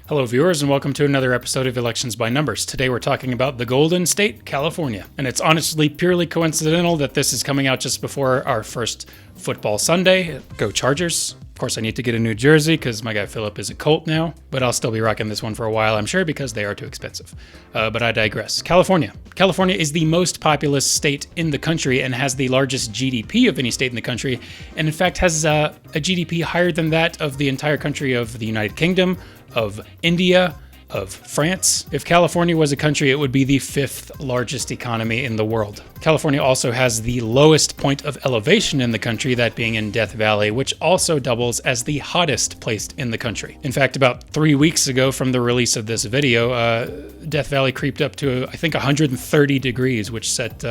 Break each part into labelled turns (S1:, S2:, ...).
S1: Hello viewers and welcome to another episode of Elections by Numbers. Today we're talking about the Golden State, California. And it's honestly purely coincidental that this is coming out just before our first football Sunday. Go Chargers. Of course I need to get a new jersey because my guy Philip is a Colt now, but I'll still be rocking this one for a while, I'm sure, because they are too expensive. But I digress. California. California is the most populous state in the country and has the largest GDP of any state in the country, and in fact has a GDP higher than that of the entire country of the United Kingdom, of India, of France. If California was a country, it would be the 5th largest economy in the world. California also has the lowest point of elevation in the country, that being in Death Valley, which also doubles as the hottest place in the country. In fact, about 3 weeks ago from the release of this video, Death Valley creeped up to, I think, 130 degrees, which set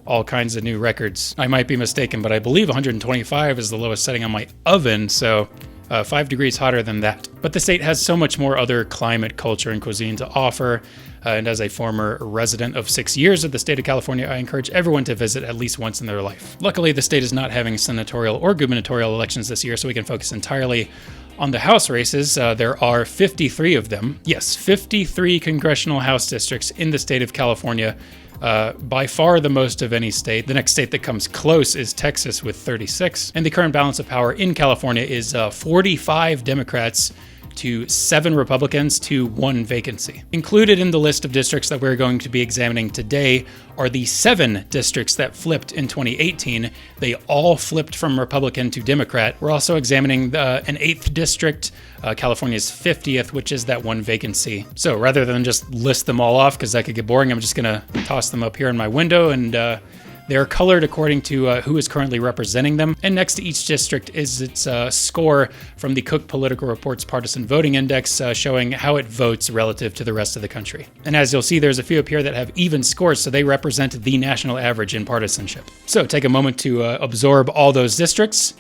S1: all kinds of new records. I might be mistaken, but I believe 125 is the lowest setting on my oven, so 5 degrees hotter than that. But the state has so much more other climate, culture, and cuisine to offer. And as a former resident of 6 years of the state of California, I encourage everyone to visit at least once in their life. Luckily, the state is not having senatorial or gubernatorial elections this year, so we can focus entirely on the House races. There are 53 of them. Yes, 53 congressional House districts in the state of California. By far the most of any state. The next state that comes close is Texas with 36. And the current balance of power in California is 45 Democrats to 7 Republicans to 1 vacancy. Included in the list of districts that we're going to be examining today are the 7 districts that flipped in 2018. They all flipped from Republican to Democrat. We're also examining an 8th district, California's 50th, which is that 1 vacancy. So rather than just list them all off, because that could get boring, I'm just gonna toss them up here in my window, and they're colored according to who is currently representing them. And next to each district is its score from the Cook Political Reports Partisan Voting Index, showing how it votes relative to the rest of the country. And as you'll see, there's a few up here that have even scores, so they represent the national average in partisanship. So take a moment to absorb all those districts.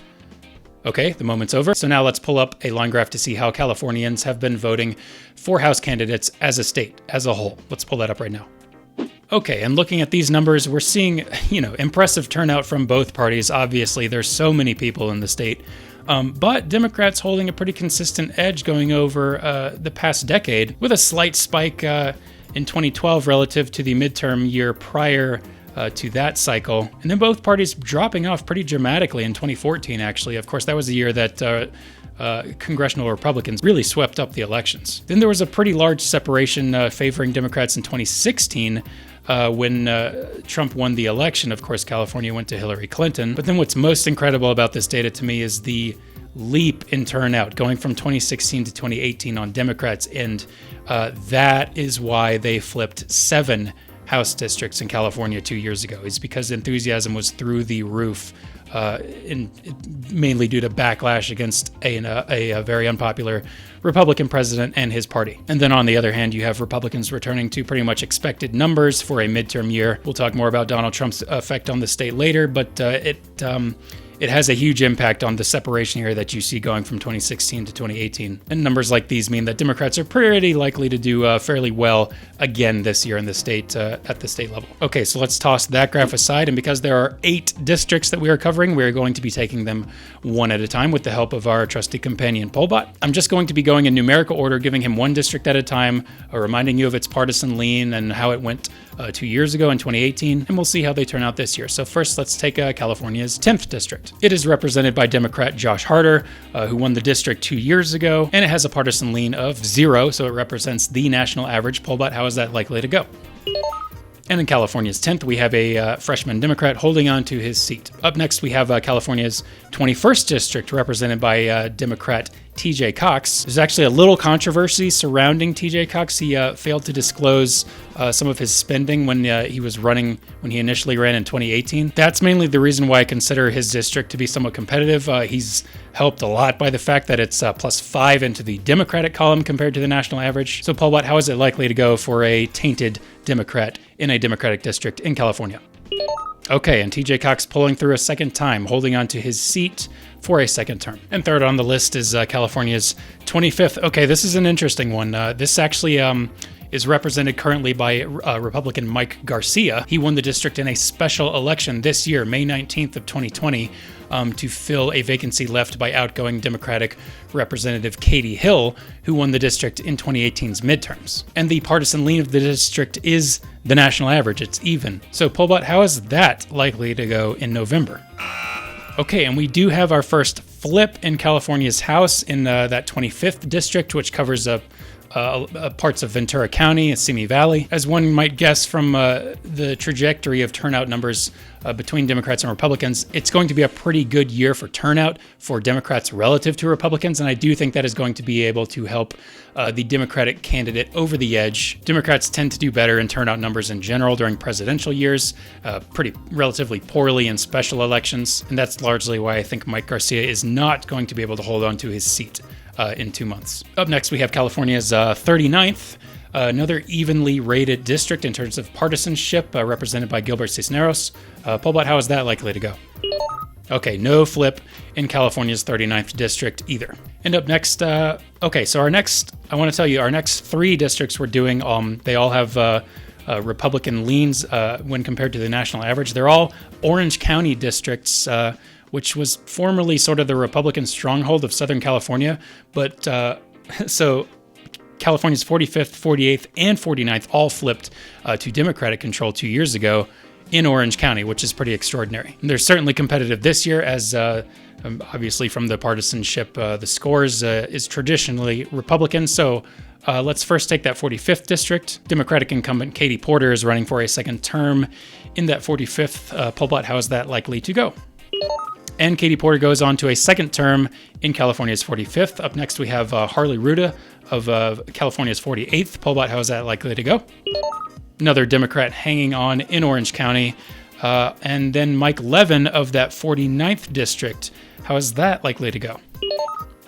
S1: Okay, the moment's over. So now let's pull up a line graph to see how Californians have been voting for House candidates as a state, as a whole. Let's pull that up right now. Okay, and looking at these numbers, we're seeing, impressive turnout from both parties. Obviously, there's so many people in the state, but Democrats holding a pretty consistent edge going over the past decade, with a slight spike in 2012 relative to the midterm year prior to that cycle, and then both parties dropping off pretty dramatically in 2014, actually. Of course, that was the year that congressional Republicans really swept up the elections. Then there was a pretty large separation favoring Democrats in 2016 when Trump won the election. Of course, California went to Hillary Clinton. But then what's most incredible about this data to me is the leap in turnout going from 2016 to 2018 on Democrats' end. That is why they flipped 7 House districts in California 2 years ago. It's because enthusiasm was through the roof, mainly due to backlash against a very unpopular Republican president and his party. And then on the other hand, you have Republicans returning to pretty much expected numbers for a midterm year. We'll talk more about Donald Trump's effect on the state later, but it has a huge impact on the separation here that you see going from 2016 to 2018. And numbers like these mean that Democrats are pretty likely to do fairly well again this year in the state, at the state level. Okay, so let's toss that graph aside, and because there are 8 districts that we are covering, we're going to be taking them one at a time with the help of our trusty companion Pollbot. I'm just going to be going in numerical order, giving him one district at a time, reminding you of its partisan lean and how it went 2 years ago in 2018, and we'll see how they turn out this year. So first, let's take California's 10th district. It is represented by Democrat Josh Harder, who won the district 2 years ago, and it has a partisan lean of 0, so it represents the national average. Pollbot, how is that likely to go? And in California's 10th, we have a freshman Democrat holding on to his seat. Up next, we have California's 21st district, represented by Democrat TJ Cox. There's actually a little controversy surrounding TJ Cox. He failed to disclose some of his spending when he initially ran in 2018. That's mainly the reason why I consider his district to be somewhat competitive. He's helped a lot by the fact that it's +5 into the Democratic column compared to the national average. So Paul Watt, how is it likely to go for a tainted Democrat in a Democratic district in California? Okay, and TJ Cox pulling through a second time, holding on to his seat for a second term. And third on the list is California's 25th. Okay, this is an interesting one. This actually is represented currently by Republican Mike Garcia. He won the district in a special election this year, May 19th of 2020, to fill a vacancy left by outgoing Democratic Representative Katie Hill, who won the district in 2018's midterms. And the partisan lean of the district is the national average. It's even. So, Polbot, how is that likely to go in November? Okay, and we do have our first flip in California's House in that 25th district, which covers parts of Ventura County and Simi Valley. As one might guess from the trajectory of turnout numbers between Democrats and Republicans, it's going to be a pretty good year for turnout for Democrats relative to Republicans, and I do think that is going to be able to help the Democratic candidate over the edge. Democrats tend to do better in turnout numbers in general during presidential years, relatively poorly in special elections, and that's largely why I think Mike Garcia is not going to be able to hold on to his seat in 2 months. Up next, we have California's 39th, another evenly rated district in terms of partisanship, represented by Gilbert Cisneros. Polbot, how is that likely to go? Okay, no flip in California's 39th district either. And up next, I want to tell you, our next 3 districts we're doing, they all have Republican leans when compared to the national average. They're all Orange County districts, which was formerly sort of the Republican stronghold of Southern California. But so California's 45th, 48th, and 49th all flipped to Democratic control 2 years ago in Orange County, which is pretty extraordinary. And they're certainly competitive this year, as obviously from the partisanship, the scores is traditionally Republican. So let's first take that 45th district. Democratic incumbent Katie Porter is running for a second term in that 45th. Polbot, how is that likely to go? And Katie Porter goes on to a second term in California's 45th. Up next, we have Harley Ruda of California's 48th. Polbot, how is that likely to go? Another Democrat hanging on in Orange County. And then Mike Levin of that 49th district. How is that likely to go?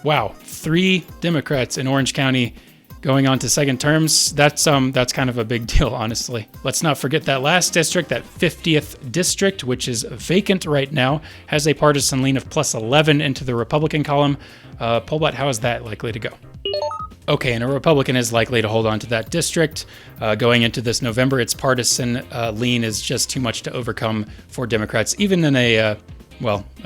S1: Wow, 3 Democrats in Orange County going on to second terms. That's kind of a big deal, honestly. Let's not forget that last district, that 50th district, which is vacant right now, has a partisan lean of plus 11 into the Republican column. Polbot, how is that likely to go? Okay, and a Republican is likely to hold on to that district. Going into this November, its partisan lean is just too much to overcome for Democrats, even in a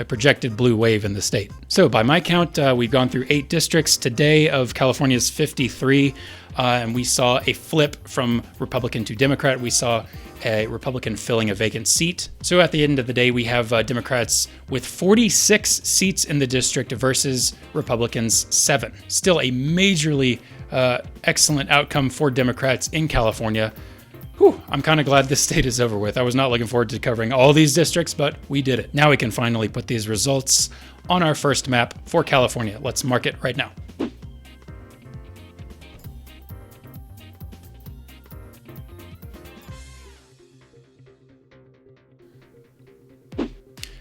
S1: projected blue wave in the state. So by my count, we've gone through 8 districts today of California's 53, and we saw a flip from Republican to Democrat. We saw a Republican filling a vacant seat. So at the end of the day, we have Democrats with 46 seats in the district versus Republicans 7. Still a majorly excellent outcome for Democrats in California. I'm kind of glad this state is over with. I was not looking forward to covering all these districts, but we did it. Now we can finally put these results on our first map for California. Let's mark it right now.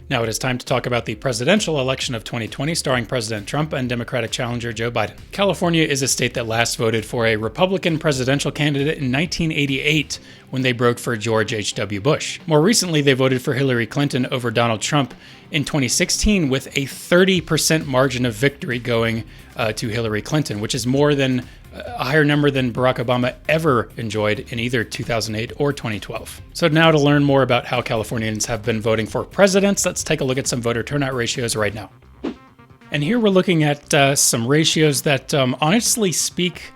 S1: Now it is time to talk about the presidential election of 2020, starring President Trump and Democratic challenger Joe Biden. California is a state that last voted for a Republican presidential candidate in 1988 when they broke for George H.W. Bush. More recently, they voted for Hillary Clinton over Donald Trump in 2016 with a 30% margin of victory going to Hillary Clinton, which is more than a higher number than Barack Obama ever enjoyed in either 2008 or 2012. So now to learn more about how Californians have been voting for presidents, let's take a look at some voter turnout ratios right now. And here we're looking at some ratios that honestly speak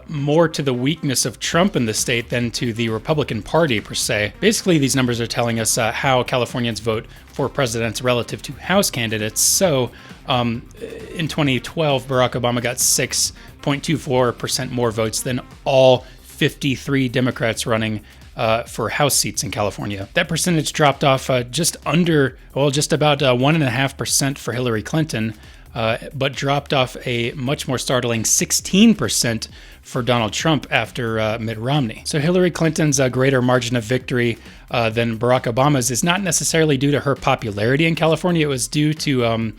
S1: more to the weakness of Trump in the state than to the Republican Party per se. Basically, these numbers are telling us how Californians vote for presidents relative to House candidates. So in 2012, Barack Obama got 6.24% more votes than all 53 Democrats running for House seats in California. That percentage dropped off just about 1.5% for Hillary Clinton, but dropped off a much more startling 16% for Donald Trump after Mitt Romney. So Hillary Clinton's greater margin of victory than Barack Obama's is not necessarily due to her popularity in California. It was due to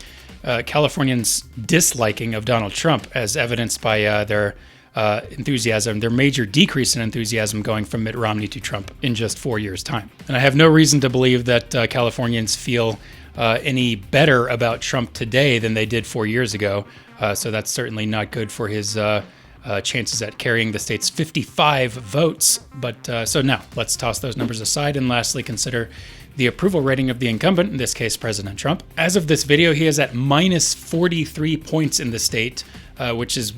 S1: Californians' disliking of Donald Trump, as evidenced by their enthusiasm, their major decrease in enthusiasm going from Mitt Romney to Trump in just 4 years' time. And I have no reason to believe that Californians feel any better about Trump today than they did 4 years ago. So that's certainly not good for his chances at carrying the state's 55 votes. But so now let's toss those numbers aside and lastly consider the approval rating of the incumbent, in this case President Trump. As of this video, he is at minus 43 points in the state, which is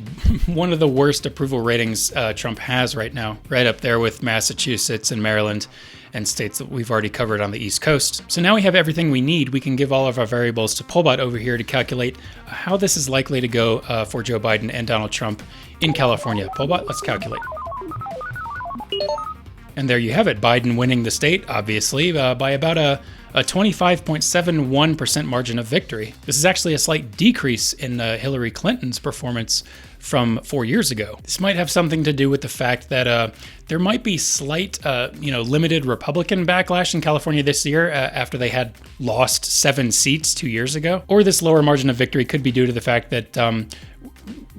S1: one of the worst approval ratings Trump has right now, right up there with Massachusetts and Maryland and states that we've already covered on the East Coast. So now we have everything we need. We can give all of our variables to Pollbot over here to calculate how this is likely to go for Joe Biden and Donald Trump in California. Pollbot, let's calculate. And there you have it, Biden winning the state, obviously, by about a 25.71% margin of victory. This is actually a slight decrease in Hillary Clinton's performance from 4 years ago. This might have something to do with the fact that there might be slight, limited Republican backlash in California this year after they had lost 7 seats 2 years ago. Or this lower margin of victory could be due to the fact that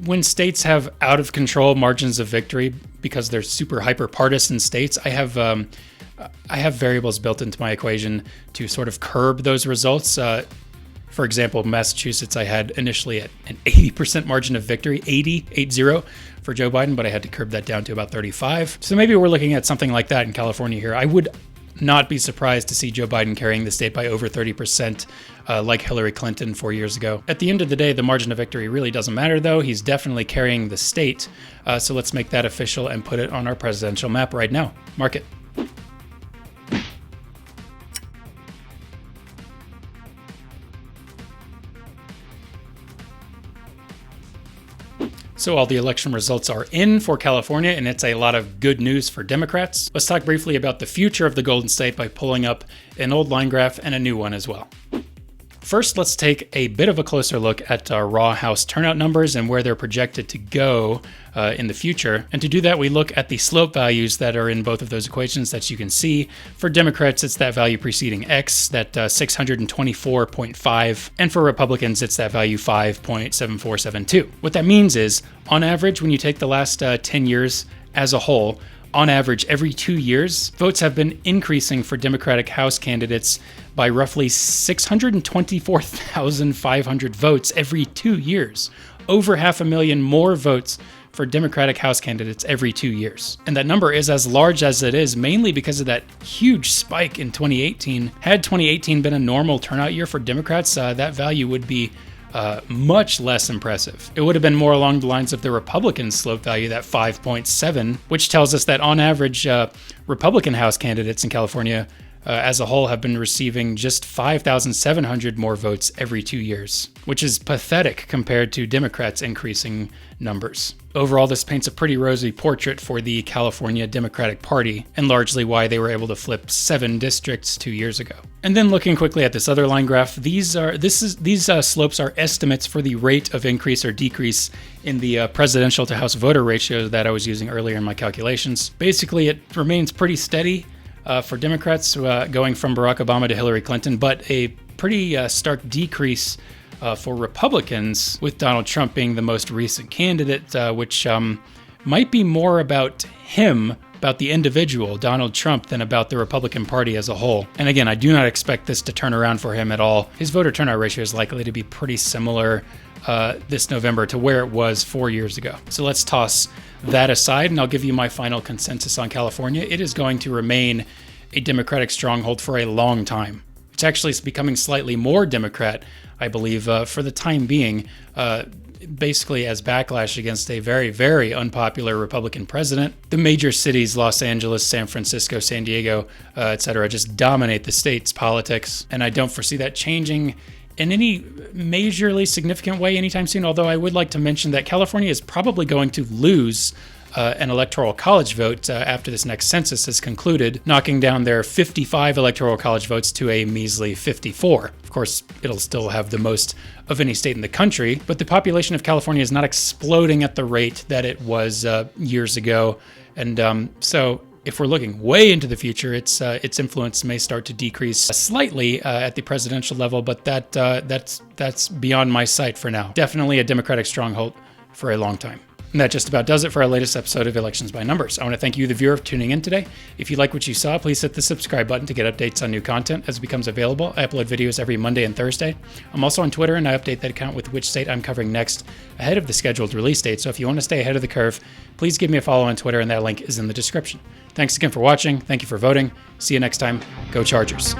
S1: when states have out of control margins of victory because they're super hyper partisan states, I have variables built into my equation to sort of curb those results. For example, Massachusetts, I had initially at an 80% margin of victory, 80 for Joe Biden, but I had to curb that down to about 35. So maybe we're looking at something like that in California here. I would not be surprised to see Joe Biden carrying the state by over 30%, like Hillary Clinton 4 years ago. At the end of the day, the margin of victory really doesn't matter, though. He's definitely carrying the state. So let's make that official and put it on our presidential map right now. Mark it. So all the election results are in for California, and it's a lot of good news for Democrats. Let's talk briefly about the future of the Golden State by pulling up an old line graph and a new one as well. First, let's take a bit of a closer look at our raw House turnout numbers and where they're projected to go in the future. And to do that, we look at the slope values that are in both of those equations that you can see. For Democrats, it's that value preceding X, that 624.5. And for Republicans, it's that value 5.7472. What that means is, on average, when you take the last 10 years as a whole, on average, every 2 years, votes have been increasing for Democratic House candidates by roughly 624,500 votes every 2 years. Over 500,000 more votes for Democratic House candidates every 2 years. And that number is as large as it is mainly because of that huge spike in 2018. Had 2018 been a normal turnout year for Democrats, that value would be much less impressive. It would have been more along the lines of the Republican slope value, that 5.7, which tells us that on average, Republican House candidates in California as a whole have been receiving just 5,700 more votes every 2 years, which is pathetic compared to Democrats' increasing numbers. Overall, this paints a pretty rosy portrait for the California Democratic Party, and largely why they were able to flip 7 districts 2 years ago. And then looking quickly at this other line graph, these slopes are estimates for the rate of increase or decrease in the presidential to House voter ratio that I was using earlier in my calculations. Basically, it remains pretty steady for Democrats going from Barack Obama to Hillary Clinton, but a pretty stark decrease for Republicans, with Donald Trump being the most recent candidate, which might be more about him, about the individual, Donald Trump, than about the Republican Party as a whole. And again, I do not expect this to turn around for him at all. His voter turnout ratio is likely to be pretty similar this November to where it was 4 years ago. So let's toss that aside, and I'll give you my final consensus on California. It is going to remain a Democratic stronghold for a long time. It's actually becoming slightly more Democrat, I believe, for the time being, basically as backlash against a very, very unpopular Republican president. The major cities, Los Angeles, San Francisco, San Diego, etc., just dominate the state's politics, and I don't foresee that changing in any majorly significant way anytime soon, although I would like to mention that California is probably going to lose an electoral college vote after this next census is concluded, knocking down their 55 electoral college votes to a measly 54. Of course, it'll still have the most of any state in the country, but the population of California is not exploding at the rate that it was years ago. And so if we're looking way into the future, its influence may start to decrease slightly at the presidential level, but that's beyond my sight for now. Definitely a Democratic stronghold for a long time. And that just about does it for our latest episode of Elections by Numbers. I want to thank you, the viewer, for tuning in today. If you like what you saw, please hit the subscribe button to get updates on new content as it becomes available. I upload videos every Monday and Thursday. I'm also on Twitter, and I update that account with which state I'm covering next ahead of the scheduled release date. So if you want to stay ahead of the curve, please give me a follow on Twitter, and that link is in the description. Thanks again for watching. Thank you for voting. See you next time. Go Chargers.